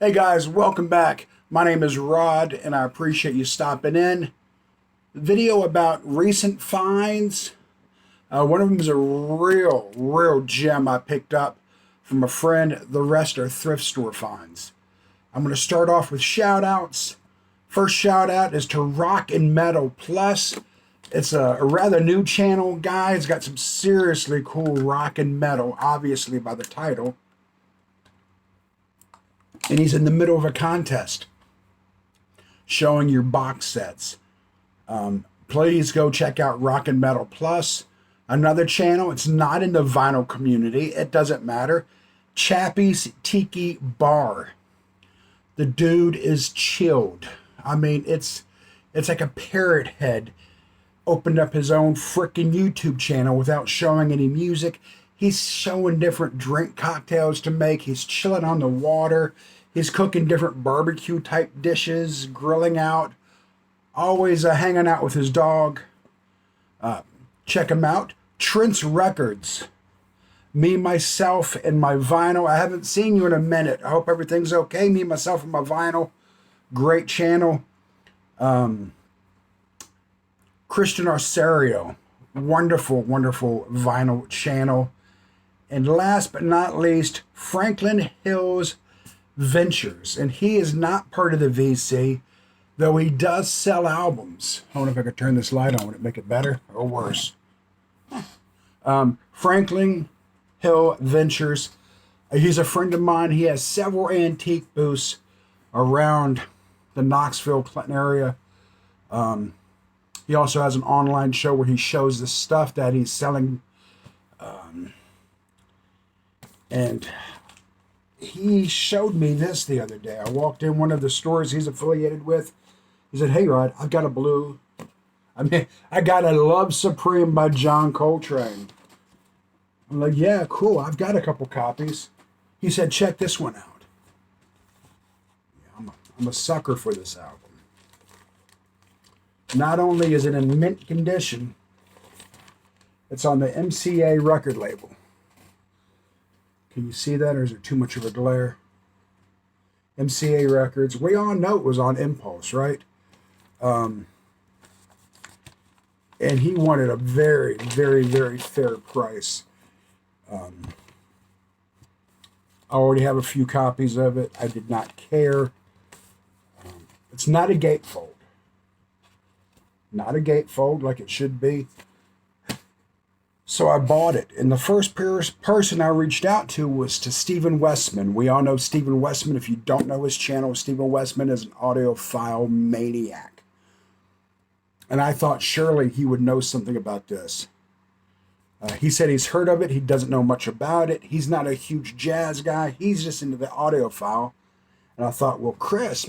Hey guys, welcome back. My name is Rod and I appreciate you stopping in. Video about recent finds. One of them is a real gem I picked up from a friend. The rest are thrift store finds. I'm going to start off with shout outs. First shout out is to Rock and Metal Plus. It's a rather new channel, guy. It's got some seriously cool rock and metal, obviously by the title. And he's in the middle of a contest showing your box sets. Please go check out Rock and Metal Plus. Another channel, it's not in the vinyl community. It doesn't matter. Chappie's Tiki Bar. The dude is chilled. I mean, it's like a parrot head opened up his own freaking YouTube channel without showing any music. He's showing different drink cocktails to make. He's chilling on the water. He's cooking different barbecue type dishes, grilling out, always hanging out with his dog. Check him out. Trent's Records. Me, myself, and my vinyl. I haven't seen you in a minute. I hope everything's okay. Me, myself, and my vinyl. Great channel. Christian Arcerio. Wonderful vinyl channel. And last but not least, Franklin Hills Ventures. And he is not part of the VC, though he does sell albums. I wonder if I could turn this light on. Would it make it better or worse? Franklin Hill Ventures. He's a friend of mine. He has several antique booths around the Knoxville, Clinton area. He also has an online show where he shows the stuff that he's selling. And he showed me this the other day. I walked in one of the stores he's affiliated with. He said, "Hey, Rod, I've got I got a Love Supreme by John Coltrane." I'm like, "Yeah, cool. I've got a couple copies." He said, "Check this one out." Yeah, I'm a sucker for this album. Not only is it in mint condition, it's on the MCA record label. Can you see that, or is it too much of a glare? MCA Records. We all know it was on Impulse, right? And he wanted a very fair price. I already have a few copies of it. I did not care. It's not a gatefold. Not a gatefold like it should be. So I bought it. And the first person I reached out to was to Stephen Westman. We all know Stephen Westman. If you don't know his channel, Stephen Westman is an audiophile maniac. And I thought surely he would know something about this. He said he's heard of it. He doesn't know much about it. He's not a huge jazz guy. He's just into the audiophile. And I thought, well, Chris,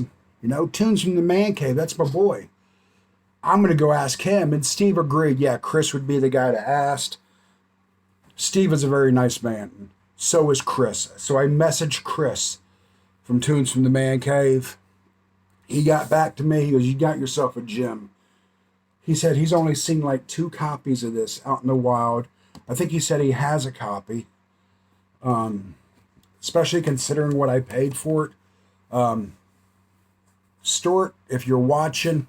Tunes from the Man Cave, that's my boy. I'm going to go ask him. And Steve agreed. Yeah, Chris would be the guy to ask. Steve is a very nice man. So is Chris. So I messaged Chris from Tunes from the Man Cave. He got back to me. He goes, "You got yourself a gem." He said he's only seen like 2 copies of this out in the wild. I think he said he has a copy. Especially considering what I paid for it. Stuart, if you're watching,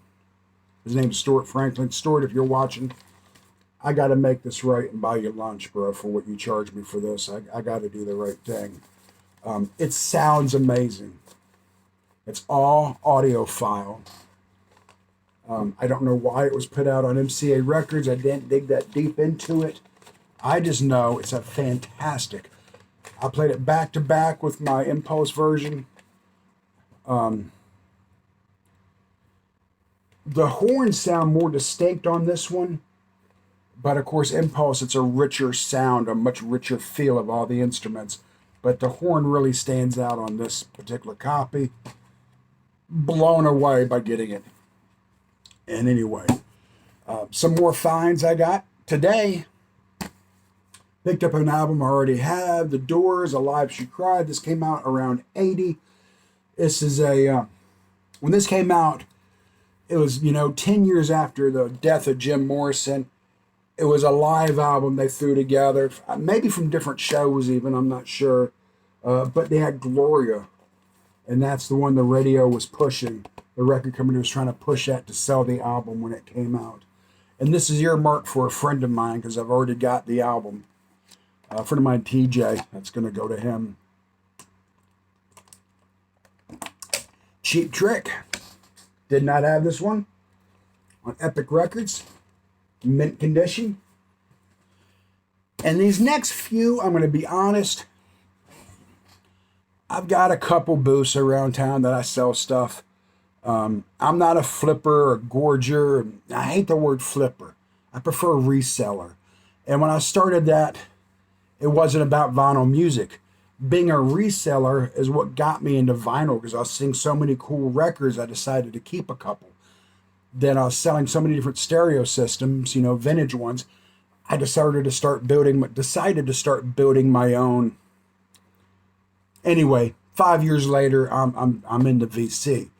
his name's Stuart Franklin. Stuart, if you're watching, I got to make this right and buy you lunch, bro, for what you charge me for this. I got to do the right thing. It sounds amazing. It's all audiophile. I don't know why it was put out on MCA Records. I didn't dig that deep into it. I just know it's a fantastic. I played it back to back with my Impulse version. The horns sound more distinct on this one. But of course, Impulse, it's a richer sound, a much richer feel of all the instruments. But the horn really stands out on this particular copy. Blown away by getting it. And anyway, some more finds I got today. Picked up an album I already have, The Doors, Alive She Cried. This came out around 80. This is when this came out, it was, 10 years after the death of Jim Morrison. It was a live album they threw together, maybe from different shows even, I'm not sure. But they had Gloria And that's the one the radio was pushing. The record company was trying to push that to sell the album when it came out. And this is earmarked for a friend of mine because I've already got the album. A friend of mine, TJ, that's going to go to him. Cheap Trick. Did not have this one. On Epic Records. Mint condition. And these next few, I'm going to be honest, I've got a couple booths around town that I sell stuff. I'm not a flipper or gorger. I hate the word flipper. I prefer reseller. And when I started that, it wasn't about vinyl music. Being a reseller is what got me into vinyl because I was seeing so many cool records, I decided to keep a couple. Then I was selling so many different stereo systems, vintage ones. I decided to start building my own. Anyway, 5 years later, I'm into VC.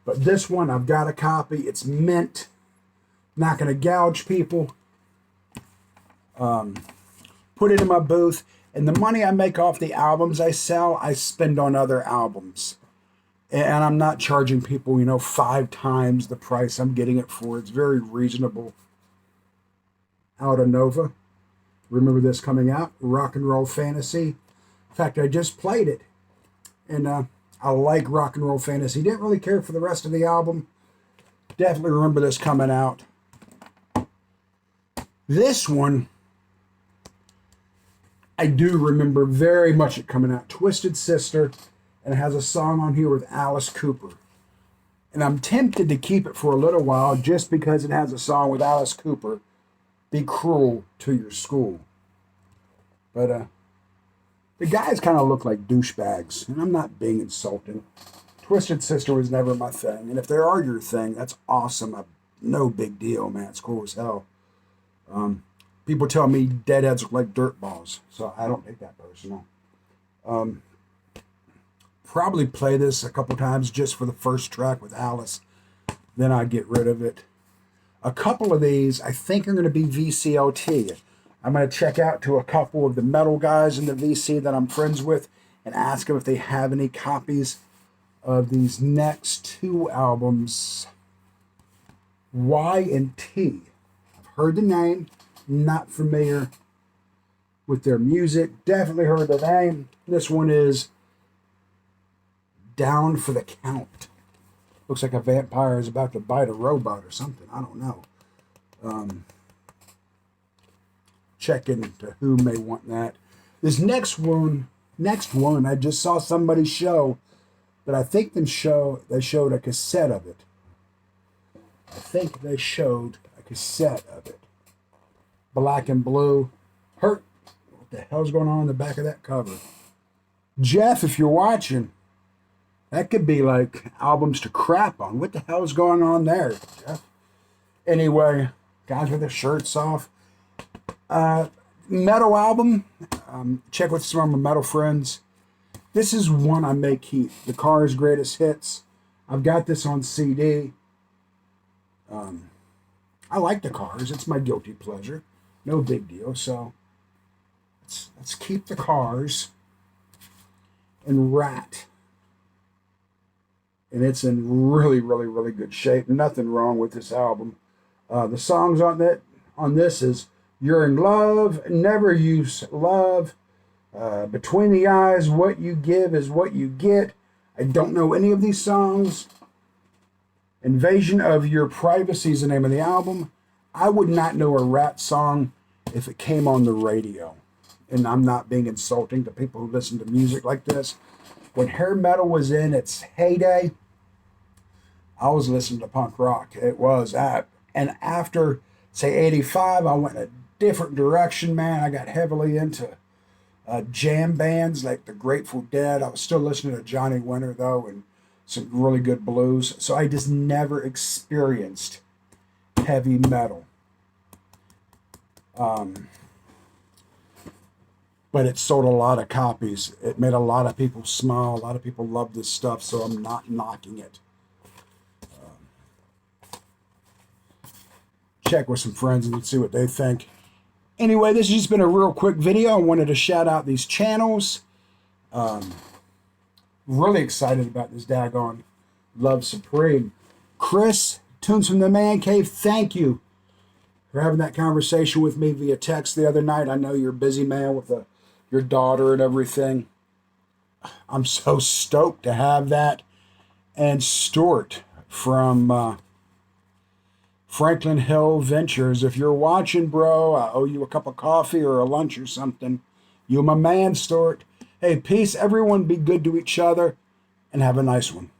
But this one, I've got a copy. It's mint. Not going to gouge people. Put it in my booth. And the money I make off the albums I sell, I spend on other albums. And I'm not charging people, 5 times the price I'm getting it for. It's very reasonable. Out of Nova. Remember this coming out? Rock and Roll Fantasy. In fact, I just played it. And I like Rock and Roll Fantasy. Didn't really care for the rest of the album. Definitely remember this coming out. This one, I do remember very much it coming out. Twisted Sister. And it has a song on here with Alice Cooper. And I'm tempted to keep it for a little while just because it has a song with Alice Cooper. Be cruel to your school. But the guys kind of look like douchebags. And I'm not being insulting. Twisted Sister was never my thing. And if they are your thing, that's awesome. No big deal, man. It's cool as hell. People tell me deadheads look like dirt balls. So I don't take that personal. Probably play this a couple times just for the first track with Alice. Then I'd get rid of it. A couple of these I think are going to be VCLT. I'm going to check out to a couple of the metal guys in the VC that I'm friends with and ask them if they have any copies of these next 2 albums. Y and T. I've heard the name, not familiar with their music. Definitely heard the name. This one is Down for the Count. Looks like a vampire is about to bite a robot or something. I don't know. Check into who may want that. This next one, I just saw somebody show, but I think they showed a cassette of it. I think they showed a cassette of it. Black and Blue. What the hell's going on in the back of that cover? Jeff, if you're watching, that could be like albums to crap on. What the hell is going on there, Jeff? Anyway, guys with their shirts off. Metal album. Check with some of my metal friends. This is one I may keep. The Cars' Greatest Hits. I've got this on CD. I like the Cars. It's my guilty pleasure. No big deal. So let's keep the Cars. And Rat. And it's in really, really, really good shape. Nothing wrong with this album. The songs on this is You're in Love, Never Use Love, Between the Eyes, What You Give Is What You Get. I don't know any of these songs. Invasion of Your Privacy is the name of the album. I would not know a Rat song if it came on the radio. And I'm not being insulting to people who listen to music like this. When hair metal was in its heyday, I was listening to punk rock. It was. And after, say, 85, I went in a different direction, man. I got heavily into jam bands like the Grateful Dead. I was still listening to Johnny Winter, though, and some really good blues. So I just never experienced heavy metal. But it sold a lot of copies. It made a lot of people smile. A lot of people love this stuff, so I'm not knocking it. Check with some friends and see what they think. Anyway, this has just been a real quick video. I wanted to shout out these channels. Really excited about this daggone Love Supreme. Chris, Tunes from the Man Cave, thank you for having that conversation with me via text the other night. I know you're a busy man with your daughter and everything. I'm so stoked to have that. And Stuart from Franklin Hill Ventures, if you're watching, bro, I owe you a cup of coffee or a lunch or something. You're my man, Stuart. Hey, peace. Everyone be good to each other and have a nice one.